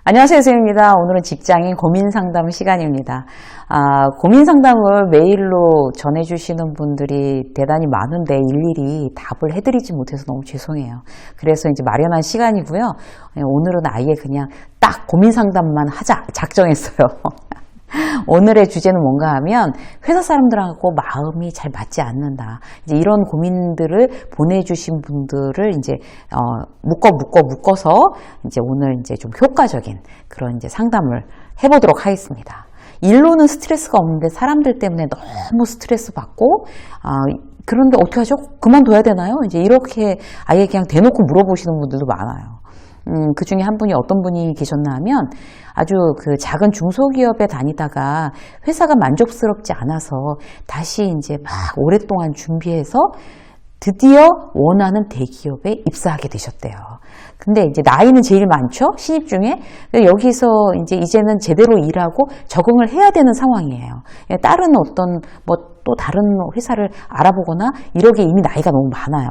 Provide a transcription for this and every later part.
안녕하세요, 선생님입니다. 오늘은 직장인 고민 상담 시간입니다. 고민 상담을 메일로 전해주시는 분들이 대단히 많은데 일일이 답을 해드리지 못해서 너무 죄송해요. 그래서 이제 마련한 시간이고요. 오늘은 아예 그냥 딱 고민 상담만 하자 작정했어요. 오늘의 주제는 뭔가 하면 회사 사람들하고 마음이 잘 맞지 않는다. 이제 이런 고민들을 보내주신 분들을 이제 묶어서 이제 오늘 이제 좀 효과적인 그런 이제 상담을 해보도록 하겠습니다. 일로는 스트레스가 없는데 사람들 때문에 너무 스트레스 받고 그런데 어떻게 하죠? 그만둬야 되나요? 이제 이렇게 아예 그냥 대놓고 물어보시는 분들도 많아요. 그 중에 한 분이 어떤 분이 계셨나 하면 아주 그 작은 중소기업에 다니다가 회사가 만족스럽지 않아서 다시 이제 막 오랫동안 준비해서 드디어 원하는 대기업에 입사하게 되셨대요. 근데 이제 나이는 제일 많죠? 신입 중에. 여기서 이제는 제대로 일하고 적응을 해야 되는 상황이에요. 다른 어떤 또 다른 회사를 알아보거나 이러기에 이미 나이가 너무 많아요.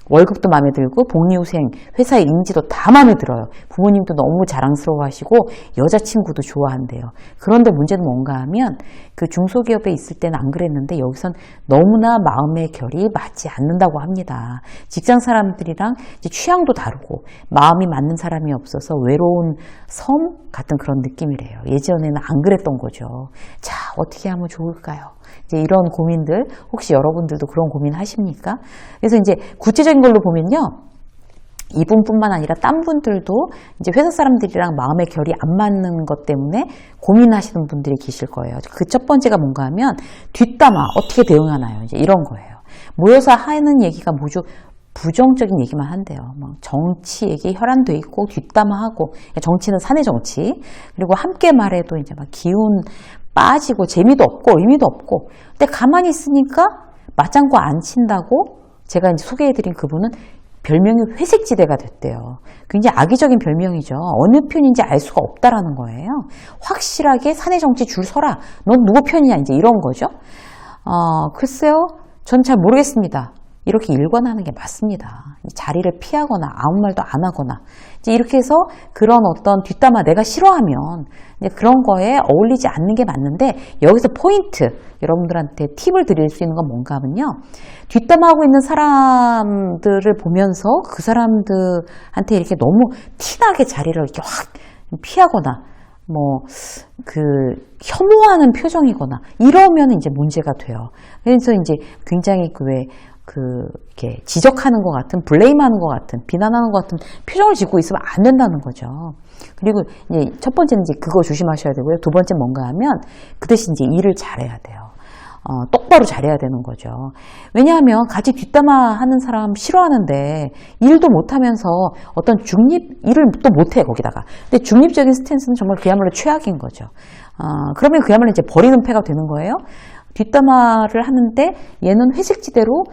월급도 마음에 들고 복리후생, 회사의 인지도 다 마음에 들어요. 부모님도 너무 자랑스러워하시고 여자친구도 좋아한대요. 그런데 문제는 뭔가 하면 그 중소기업에 있을 때는 안 그랬는데 여기선 너무나 마음의 결이 맞지 않는다고 합니다. 직장 사람들이랑 이제 취향도 다르고 마음이 맞는 사람이 없어서 외로운 섬 같은 그런 느낌이래요. 예전에는 안 그랬던 거죠. 자, 어떻게 하면 좋을까요? 이제 이런 고민들 혹시 여러분들도 그런 고민 하십니까? 그래서 이제 구체적인 걸로 보면요. 이분뿐만 아니라 딴 분들도 이제 회사 사람들이랑 마음의 결이 안 맞는 것 때문에 고민하시는 분들이 계실 거예요. 그 첫 번째가 뭔가 하면 뒷담화 어떻게 대응하나요? 이제 이런 거예요. 모여서 하는 얘기가 뭐죠? 부정적인 얘기만 한대요. 정치 얘기 혈안돼 있고 뒷담화하고 정치는 사내 정치 그리고 함께 말해도 이제 막 기운 빠지고 재미도 없고 의미도 없고 근데 가만히 있으니까 맞장구 안 친다고 제가 이제 소개해드린 그분은 별명이 회색지대가 됐대요. 굉장히 악의적인 별명이죠. 어느 편인지 알 수가 없다라는 거예요. 확실하게 사내 정치 줄 서라. 넌 누구 편이냐 이제 이런 거죠. 글쎄요. 전 잘 모르겠습니다. 이렇게 일관하는 게 맞습니다. 자리를 피하거나 아무 말도 안 하거나 이제 이렇게 해서 그런 어떤 뒷담화 내가 싫어하면 이제 그런 거에 어울리지 않는 게 맞는데 여기서 포인트 여러분들한테 팁을 드릴 수 있는 건 뭔가 하면요. 뒷담화하고 있는 사람들을 보면서 그 사람들한테 이렇게 너무 티나게 자리를 이렇게 확 피하거나 혐오하는 표정이거나 이러면 이제 문제가 돼요. 그래서 이제 굉장히 이렇게 지적하는 것 같은, 블레임하는 것 같은, 비난하는 것 같은 표정을 짓고 있으면 안 된다는 거죠. 그리고 이제 첫 번째는 이제 그거 조심하셔야 되고요. 두 번째 뭔가 하면 그 대신 이제 일을 잘해야 돼요. 똑바로 잘해야 되는 거죠. 왜냐하면 같이 뒷담화하는 사람 싫어하는데 일도 못하면서 어떤 일을 또 못해 거기다가. 근데 중립적인 스탠스는 정말 그야말로 최악인 거죠. 그러면 그야말로 이제 버리는 패가 되는 거예요. 뒷담화를 하는데 얘는 회색지대로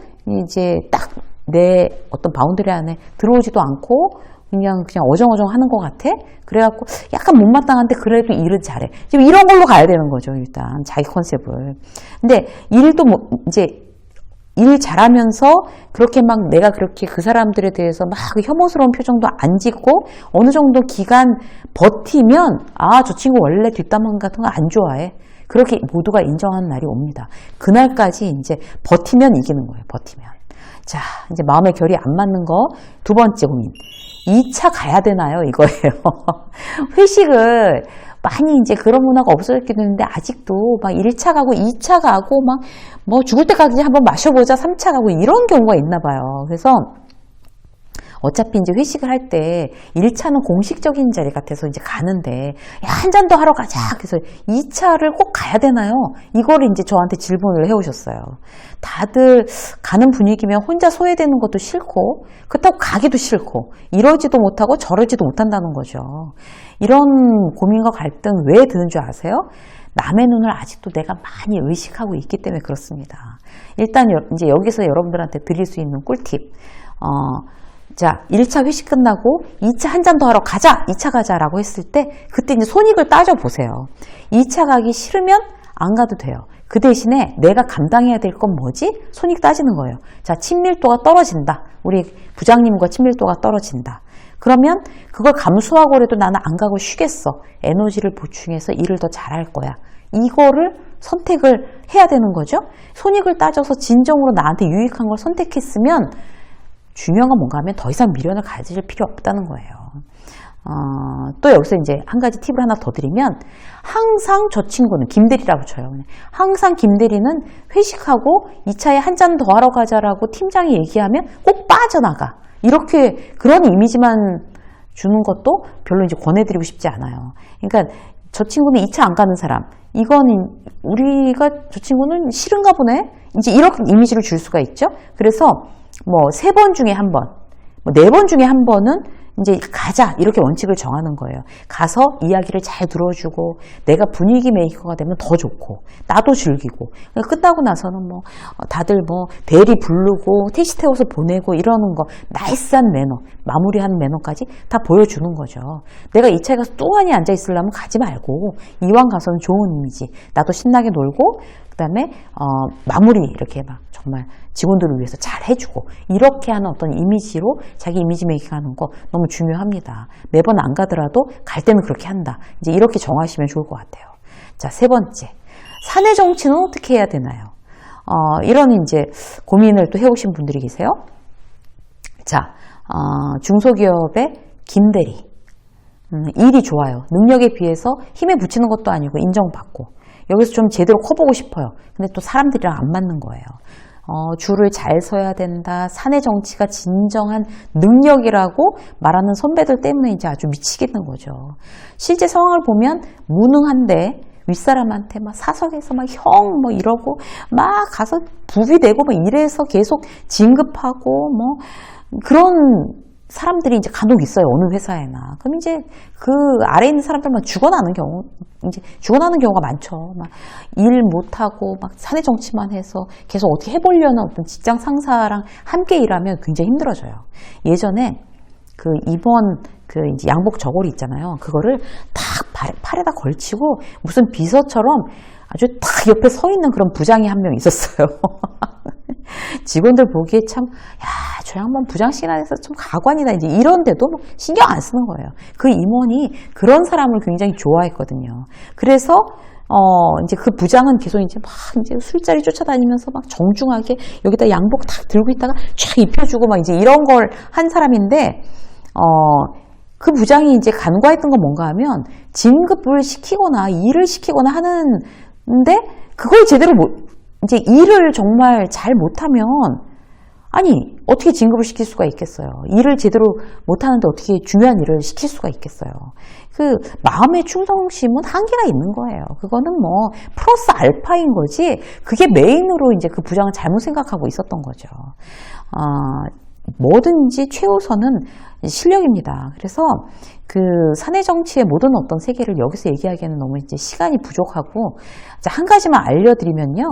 이제 딱 내 어떤 바운더리 안에 들어오지도 않고 그냥 어정어정 하는 것 같아. 그래갖고 약간 못마땅한데 그래도 일은 잘해. 지금 이런 걸로 가야 되는 거죠. 일단 자기 컨셉을. 근데 일도 이제 일 잘하면서 그렇게 막 내가 그렇게 그 사람들에 대해서 막 혐오스러운 표정도 안 짓고 어느 정도 기간 버티면 저 친구 원래 뒷담화 같은 거 안 좋아해. 그렇게 모두가 인정하는 날이 옵니다. 그날까지 이제 버티면 이기는 거예요. 버티면. 자, 이제 마음의 결이 안 맞는 거 두 번째 고민. 2차 가야 되나요? 이거예요. 회식을 많이 이제 그런 문화가 없어졌긴 했는데 아직도 막 1차 가고 2차 가고 죽을 때까지 한번 마셔보자 3차 가고 이런 경우가 있나 봐요. 그래서 어차피 이제 회식을 할 때 1차는 공식적인 자리 같아서 이제 가는데 한 잔 더 하러 가자. 그래서 2차를 꼭 가야 되나요? 이거를 이제 저한테 질문을 해오셨어요. 다들 가는 분위기면 혼자 소외되는 것도 싫고 그렇다고 가기도 싫고 이러지도 못하고 저러지도 못한다는 거죠. 이런 고민과 갈등 왜 드는 줄 아세요? 남의 눈을 아직도 내가 많이 의식하고 있기 때문에 그렇습니다. 일단 이제 여기서 여러분들한테 드릴 수 있는 꿀팁. 자, 1차 회식 끝나고 2차 한 잔 더 하러 가자! 2차 가자라고 했을 때 그때 이제 손익을 따져보세요. 2차 가기 싫으면 안 가도 돼요. 그 대신에 내가 감당해야 될 건 뭐지? 손익 따지는 거예요. 자, 친밀도가 떨어진다. 우리 부장님과 친밀도가 떨어진다. 그러면 그걸 감수하고라도 나는 안 가고 쉬겠어. 에너지를 보충해서 일을 더 잘할 거야. 이거를 선택을 해야 되는 거죠. 손익을 따져서 진정으로 나한테 유익한 걸 선택했으면 중요한 건 뭔가 하면 더 이상 미련을 가질 필요 없다는 거예요. 또 여기서 이제 한 가지 팁을 하나 더 드리면, 항상 저 친구는 김대리라고 쳐요. 항상 김대리는 회식하고 2차에 한 잔 더 하러 가자라고 팀장이 얘기하면 꼭 빠져나가. 이렇게 그런 이미지만 주는 것도 별로 이제 권해드리고 싶지 않아요. 그러니까 저 친구는 2차 안 가는 사람, 이거는 우리가 저 친구는 싫은가 보네. 이제 이런 이미지를 줄 수가 있죠. 그래서 뭐 3번 중에 한 번, 뭐 4번 중에 한 번은 이제 가자 이렇게 원칙을 정하는 거예요. 가서 이야기를 잘 들어주고 내가 분위기 메이커가 되면 더 좋고 나도 즐기고, 끝나고 나서는 뭐 다들 뭐 대리 부르고 택시 태워서 보내고 이러는 거, 나이스한 매너, 마무리한 매너까지 다 보여주는 거죠. 내가 2차에 가서 뚱하니 앉아 있으려면 가지 말고 이왕 가서는 좋은 이미지, 나도 신나게 놀고 그 다음에 마무리 이렇게 막 정말 직원들을 위해서 잘 해주고, 이렇게 하는 어떤 이미지로 자기 이미지 메이킹 하는 거 너무 중요합니다. 매번 안 가더라도 갈 때는 그렇게 한다. 이제 이렇게 정하시면 좋을 것 같아요. 자, 3번째. 사내 정치는 어떻게 해야 되나요? 이런 이제 고민을 또 해오신 분들이 계세요. 자, 중소기업의 김대리. 일이 좋아요. 능력에 비해서 힘에 붙이는 것도 아니고 인정받고, 여기서 좀 제대로 커보고 싶어요. 근데 또 사람들이랑 안 맞는 거예요. 줄을 잘 서야 된다. 사내 정치가 진정한 능력이라고 말하는 선배들 때문에 이제 아주 미치겠는 거죠. 실제 상황을 보면 무능한데 윗사람한테 막 사석에서 막 형 뭐 이러고 막 가서 부비대고 막 이래서 계속 진급하고 뭐 그런 사람들이 이제 간혹 있어요. 어느 회사에나. 그럼 이제 그 아래에 있는 사람들만 죽어나는 경우가 많죠. 막 일 못하고 막 사내 정치만 해서 계속 어떻게 해보려는 어떤 직장 상사랑 함께 일하면 굉장히 힘들어져요. 예전에 그 임원 그 이제 양복 저고리 있잖아요. 그거를 탁 팔에다 걸치고 무슨 비서처럼 아주 딱 옆에 서 있는 그런 부장이 한 명 있었어요. 직원들 보기에 참, 야, 저 양반 부장식이나 해서 좀 가관이다. 이제 이런데도 신경 안 쓰는 거예요. 그 임원이 그런 사람을 굉장히 좋아했거든요. 그래서, 이제 그 부장은 계속 이제 막 이제 술자리 쫓아다니면서 막 정중하게 여기다 양복 탁 들고 있다가 쫙 입혀주고 막 이제 이런 걸 한 사람인데, 그 부장이 이제 간과했던 건 뭔가 하면 진급을 시키거나 일을 시키거나 하는데 그걸 제대로 이제 일을 정말 잘 못하면, 아니 어떻게 진급을 시킬 수가 있겠어요. 일을 제대로 못하는데 어떻게 중요한 일을 시킬 수가 있겠어요. 그 마음의 충성심은 한계가 있는 거예요. 그거는 뭐 플러스 알파인 거지, 그게 메인으로 이제 그 부장은 잘못 생각하고 있었던 거죠. 뭐든지 최우선은 실력입니다. 그래서 그 사내 정치의 모든 어떤 세계를 여기서 얘기하기에는 너무 이제 시간이 부족하고, 한 가지만 알려드리면요.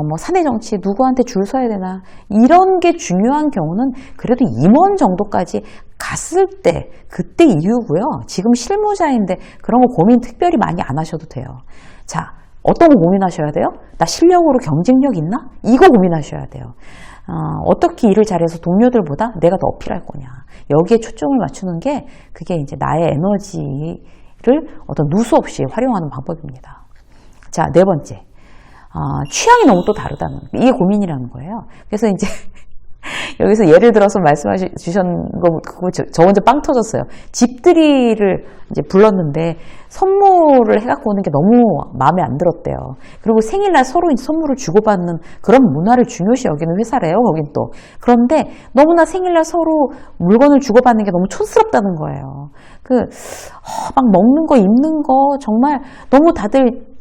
뭐 사내 정치에 누구한테 줄 서야 되나 이런 게 중요한 경우는 그래도 임원 정도까지 갔을 때 그때 이후고요. 지금 실무자인데 그런 거 고민 특별히 많이 안 하셔도 돼요. 자, 어떤 거 고민하셔야 돼요? 나 실력으로 경쟁력 있나? 이거 고민하셔야 돼요. 어떻게 일을 잘해서 동료들보다 내가 더 어필할 거냐. 여기에 초점을 맞추는 게 그게 이제 나의 에너지를 어떤 누수 없이 활용하는 방법입니다. 자, 4번째. 취향이 너무 또 다르다는, 이게 고민이라는 거예요. 그래서 이제 여기서 예를 들어서 말씀해 주신 거, 그거 저 혼자 빵 터졌어요. 집들이를 이제 불렀는데 선물을 해갖고 오는 게 너무 마음에 안 들었대요. 그리고 생일날 서로 선물을 주고받는 그런 문화를 중요시 여기는 회사래요, 거긴 또. 그런데 너무나 생일날 서로 물건을 주고받는 게 너무 촌스럽다는 거예요. 막 먹는 거, 입는 거, 정말 너무 다들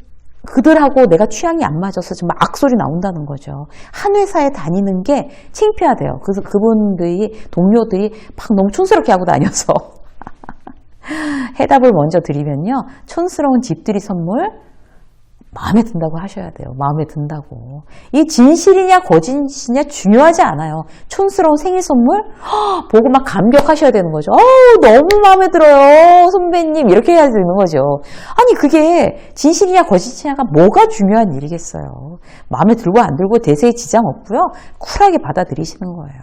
그들하고 내가 취향이 안 맞아서 정말 악소리 나온다는 거죠. 한 회사에 다니는 게 창피하대요. 그래서 그분들이, 동료들이 막 너무 촌스럽게 하고 다녀서. 해답을 먼저 드리면요. 촌스러운 집들이 선물 마음에 든다고 하셔야 돼요. 마음에 든다고. 이 진실이냐 거짓이냐 중요하지 않아요. 촌스러운 생일 선물 보고 막 감격하셔야 되는 거죠. 너무 마음에 들어요, 선배님. 이렇게 해야 되는 거죠. 아니 그게 진실이냐 거짓이냐가 뭐가 중요한 일이겠어요. 마음에 들고 안 들고 대세에 지장 없고요. 쿨하게 받아들이시는 거예요.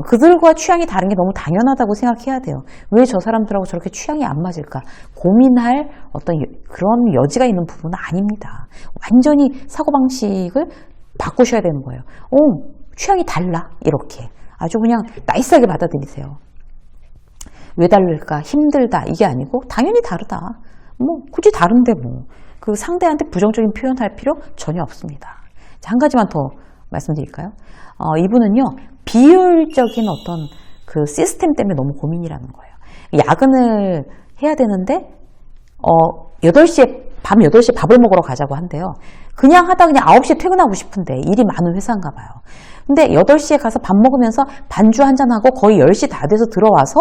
그들과 취향이 다른 게 너무 당연하다고 생각해야 돼요. 왜 저 사람들하고 저렇게 취향이 안 맞을까? 고민할 어떤 그런 여지가 있는 부분은 아닙니다. 완전히 사고방식을 바꾸셔야 되는 거예요. 취향이 달라. 이렇게. 아주 그냥 나이스하게 받아들이세요. 왜 다를까? 힘들다. 이게 아니고 당연히 다르다. 뭐 굳이 다른데 뭐. 그 상대한테 부정적인 표현할 필요 전혀 없습니다. 자, 한 가지만 더 말씀드릴까요? 이분은요. 비효율적인 어떤 그 시스템 때문에 너무 고민이라는 거예요. 야근을 해야 되는데 8시에 밤 8시에 밥을 먹으러 가자고 한대요. 그냥 하다 그냥 9시에 퇴근하고 싶은데 일이 많은 회사인가 봐요. 근데 8시에 가서 밥 먹으면서 반주 한잔하고 거의 10시 다 돼서 들어와서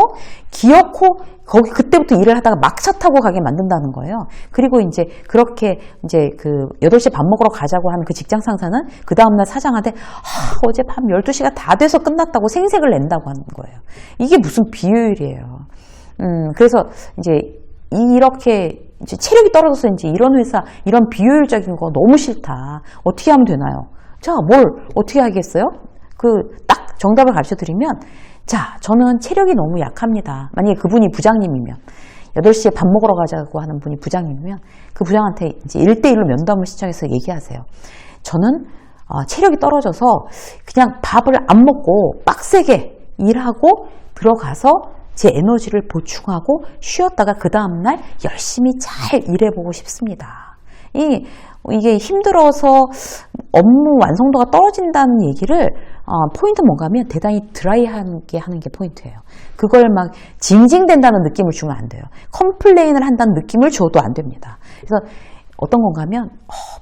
기어코 거기 그때부터 일을 하다가 막차 타고 가게 만든다는 거예요. 그리고 이제 그렇게 이제 그 8시에 밥 먹으러 가자고 하는 그 직장 상사는 그 다음날 사장한테 어제 밤 12시가 다 돼서 끝났다고 생색을 낸다고 하는 거예요. 이게 무슨 비효율이에요. 그래서 이제 이렇게 이제 체력이 떨어져서 이제 이런 회사, 이런 비효율적인 거 너무 싫다. 어떻게 하면 되나요? 자, 뭘 어떻게 하겠어요? 딱 정답을 가르쳐 드리면, 자, 저는 체력이 너무 약합니다. 만약에 그분이 부장님이면, 8시에 밥 먹으러 가자고 하는 분이 부장님이면, 그 부장한테 이제 1대1로 면담을 신청해서 얘기하세요. 저는 체력이 떨어져서 그냥 밥을 안 먹고 빡세게 일하고 들어가서 제 에너지를 보충하고 쉬었다가 그 다음날 열심히 잘 일해보고 싶습니다. 이게 힘들어서 업무 완성도가 떨어진다는 얘기를 포인트 뭔가 하면 대단히 드라이하게 하는 게 포인트예요. 그걸 막 징징댄다는 느낌을 주면 안 돼요. 컴플레인을 한다는 느낌을 줘도 안 됩니다. 그래서 어떤 건가 하면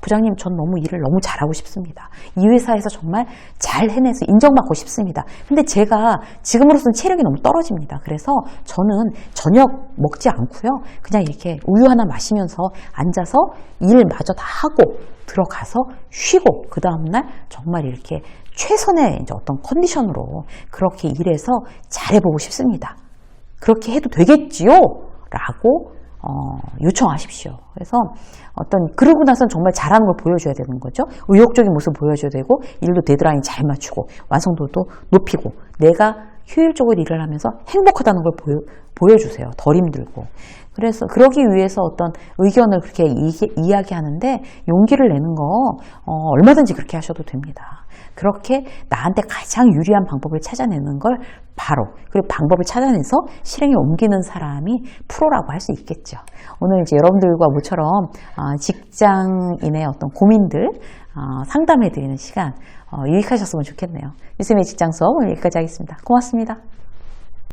부장님 전 너무 일을 너무 잘하고 싶습니다. 이 회사에서 정말 잘 해내서 인정받고 싶습니다. 근데 제가 지금으로서는 체력이 너무 떨어집니다. 그래서 저는 저녁 먹지 않고요. 그냥 이렇게 우유 하나 마시면서 앉아서 일마저 다 하고 들어가서 쉬고 그 다음날 정말 이렇게 최선의 이제 어떤 컨디션으로 그렇게 일해서 잘해보고 싶습니다. 그렇게 해도 되겠지요? 라고 요청하십시오. 그래서 그러고 나서는 정말 잘하는 걸 보여줘야 되는 거죠. 의욕적인 모습 보여줘야 되고, 일도 데드라인 잘 맞추고, 완성도도 높이고, 내가 효율적으로 일을 하면서 행복하다는 걸 보여주세요. 덜 힘들고. 그래서, 그러기 위해서 어떤 의견을 그렇게 이야기하는데, 용기를 내는 거, 얼마든지 그렇게 하셔도 됩니다. 그렇게 나한테 가장 유리한 방법을 찾아내는 걸 바로, 그리고 방법을 찾아내서 실행에 옮기는 사람이 프로라고 할 수 있겠죠. 오늘 이제 여러분들과 모처럼 직장인의 어떤 고민들 상담해드리는 시간 유익하셨으면 좋겠네요. 유쌤의 직장 수업 오늘 여기까지 하겠습니다. 고맙습니다.